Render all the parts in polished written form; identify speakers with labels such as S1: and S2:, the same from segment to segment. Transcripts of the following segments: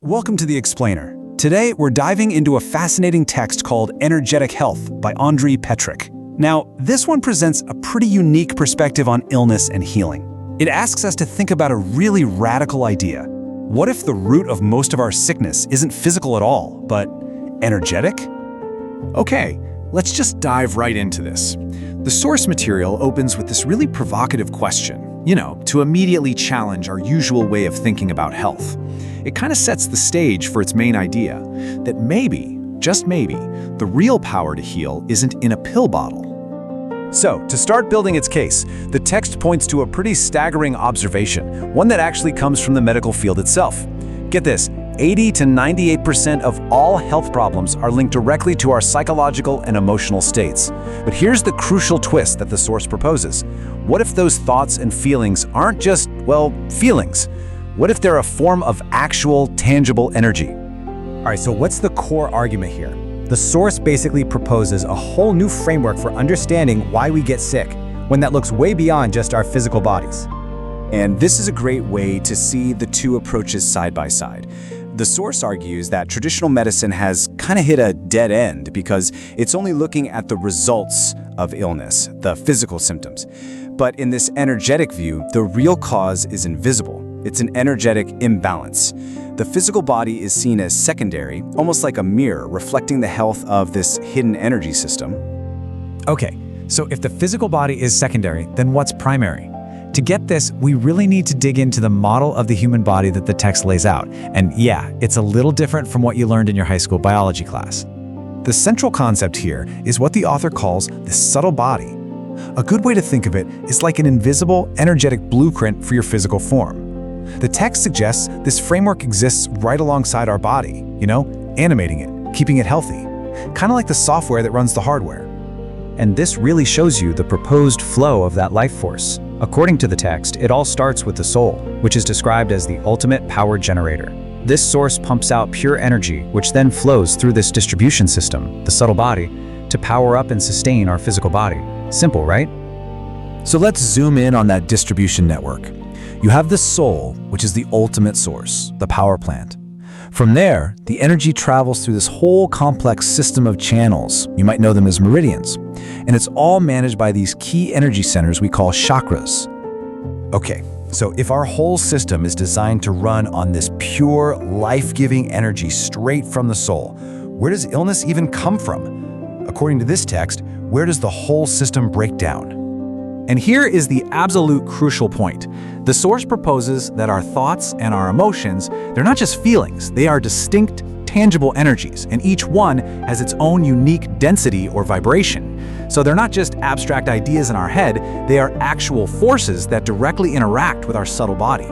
S1: Welcome to The Explainer. Today, we're diving into a fascinating text called Energetic Health by Andrei Petryk. Now, this one presents a pretty unique perspective on illness and healing. It asks us to think about a really radical idea. What if the root of most of our sickness isn't physical at all, but energetic?
S2: Okay, let's just dive right into this. The source material opens with this really provocative question, to immediately challenge our usual way of thinking about health. It kind of sets the stage for its main idea, that maybe, just maybe, the real power to heal isn't in a pill bottle.
S1: So, to start building its case, the text points to a pretty staggering observation, one that actually comes from the medical field itself. Get this, 80 to 98% of all health problems are linked directly to our psychological and emotional states. But here's the crucial twist that the source proposes. What if those thoughts and feelings aren't just, feelings? What if they're a form of actual, tangible energy?
S3: All right, so what's the core argument here? The source basically proposes a whole new framework for understanding why we get sick, when that looks way beyond just our physical bodies.
S1: And this is a great way to see the two approaches side by side. The source argues that traditional medicine has kind of hit a dead end because it's only looking at the results of illness, the physical symptoms. But in this energetic view, the real cause is invisible. It's an energetic imbalance. The physical body is seen as secondary, almost like a mirror reflecting the health of this hidden energy system.
S3: Okay, so if the physical body is secondary, then what's primary? To get this, we really need to dig into the model of the human body that the text lays out. And yeah, it's a little different from what you learned in your high school biology class.
S1: The central concept here is what the author calls the subtle body. A good way to think of it is like an invisible, energetic blueprint for your physical form. The text suggests this framework exists right alongside our body, animating it, keeping it healthy, kind of like the software that runs the hardware.
S3: And this really shows you the proposed flow of that life force. According to the text, it all starts with the soul, which is described as the ultimate power generator. This source pumps out pure energy, which then flows through this distribution system, the subtle body, to power up and sustain our physical body. Simple, right?
S1: So let's zoom in on that distribution network. You have the soul, which is the ultimate source, the power plant. From there, the energy travels through this whole complex system of channels. You might know them as meridians. And it's all managed by these key energy centers we call chakras. Okay, so if our whole system is designed to run on this pure, life-giving energy straight from the soul, where does illness even come from? According to this text, where does the whole system break down? And here is the absolute crucial point. The source proposes that our thoughts and our emotions, they're not just feelings, they are distinct, tangible energies, and each one has its own unique density or vibration. So they're not just abstract ideas in our head, they are actual forces that directly interact with our subtle body.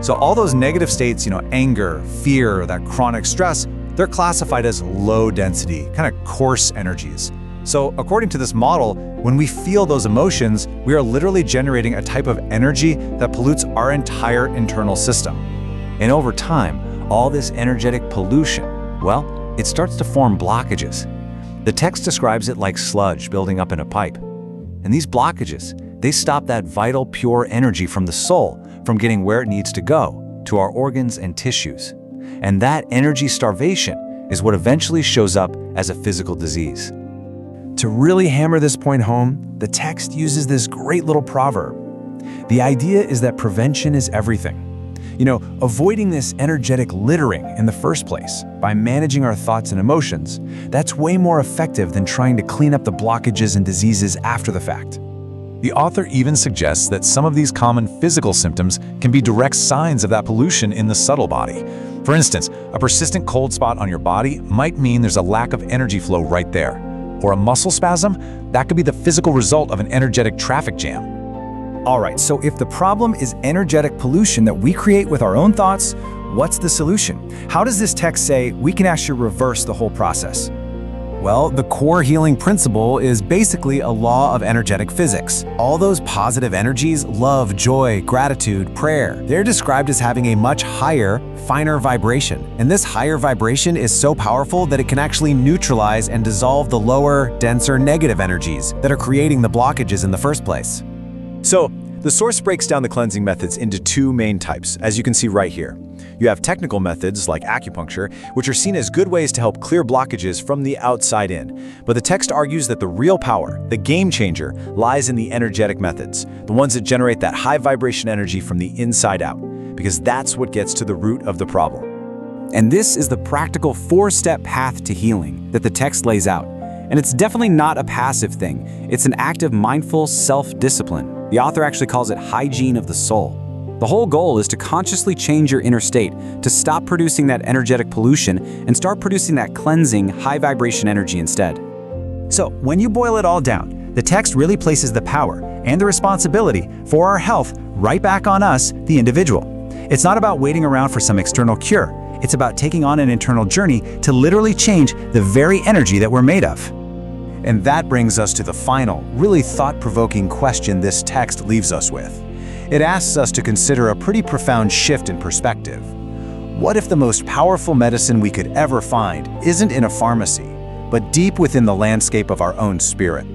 S1: So all those negative states, anger, fear, that chronic stress, they're classified as low density, kind of coarse energies. So according to this model, when we feel those emotions, we are literally generating a type of energy that pollutes our entire internal system. And over time, all this energetic pollution, it starts to form blockages. The text describes it like sludge building up in a pipe. And these blockages, they stop that vital, pure energy from the soul from getting where it needs to go, to our organs and tissues. And that energy starvation is what eventually shows up as a physical disease. To really hammer this point home, the text uses this great little proverb. The idea is that prevention is everything. Avoiding this energetic littering in the first place by managing our thoughts and emotions, that's way more effective than trying to clean up the blockages and diseases after the fact. The author even suggests that some of these common physical symptoms can be direct signs of that pollution in the subtle body. For instance, a persistent cold spot on your body might mean there's a lack of energy flow right there. Or a muscle spasm, that could be the physical result of an energetic traffic jam.
S3: All right, so if the problem is energetic pollution that we create with our own thoughts, what's the solution? How does this text say we can actually reverse the whole process?
S1: Well, the core healing principle is basically a law of energetic physics. All those positive energies, love, joy, gratitude, prayer, they're described as having a much higher, finer vibration. And this higher vibration is so powerful that it can actually neutralize and dissolve the lower, denser negative energies that are creating the blockages in the first place. So, the source breaks down the cleansing methods into two main types, as you can see right here. You have technical methods like acupuncture, which are seen as good ways to help clear blockages from the outside in. But the text argues that the real power, the game changer, lies in the energetic methods, the ones that generate that high vibration energy from the inside out, because that's what gets to the root of the problem.
S4: And this is the practical 4-step path to healing that the text lays out. And it's definitely not a passive thing. It's an active, mindful self-discipline. The author actually calls it hygiene of the soul. The whole goal is to consciously change your inner state, to stop producing that energetic pollution and start producing that cleansing, high-vibration energy instead.
S3: So, when you boil it all down, the text really places the power and the responsibility for our health right back on us, the individual. It's not about waiting around for some external cure. It's about taking on an internal journey to literally change the very energy that we're made of.
S1: And that brings us to the final, really thought-provoking question this text leaves us with. It asks us to consider a pretty profound shift in perspective. What if the most powerful medicine we could ever find isn't in a pharmacy, but deep within the landscape of our own spirit?